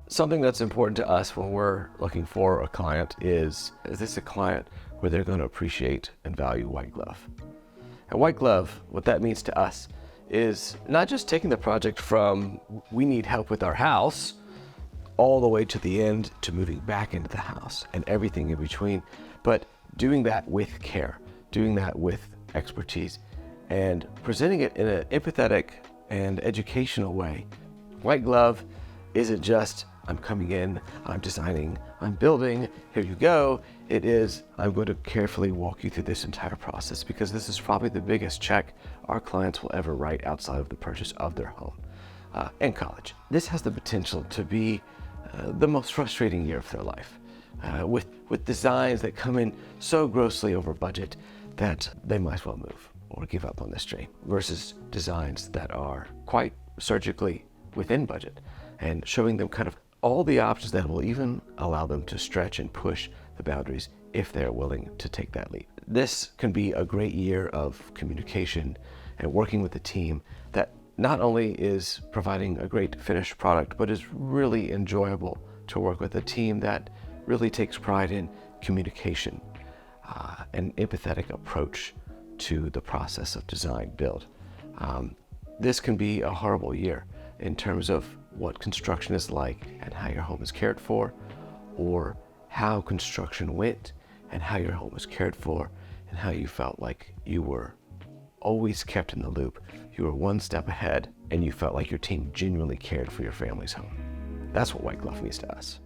Something that's important to us when we're looking for a client is this a client where they're going to appreciate and value white glove? And white glove, what that means to us is not just taking the project from we need help with our house all the way to the end to moving back into the house and everything in between, but doing that with care, doing that with expertise, and presenting it in an empathetic and educational way. White glove isn't just I'm coming in, I'm designing, I'm building, here you go. It is, I'm going to carefully walk you through this entire process because this is probably the biggest check our clients will ever write outside of the purchase of their home and college. This has the potential to be the most frustrating year of their life with designs that come in so grossly over budget that they might as well move or give up on this dream versus designs that are quite surgically within budget and showing them kind of all the options that will even allow them to stretch and push the boundaries if they're willing to take that leap. This can be a great year of communication and working with a team that not only is providing a great finished product, but is really enjoyable to work with a team that really takes pride in communication and empathetic approach to the process of design build. This can be a horrible year in terms of what construction is like and how your home is cared for, or how construction went and how your home was cared for and how you felt like you were always kept in the loop. You were one step ahead and you felt like your team genuinely cared for your family's home. That's what white glove means to us.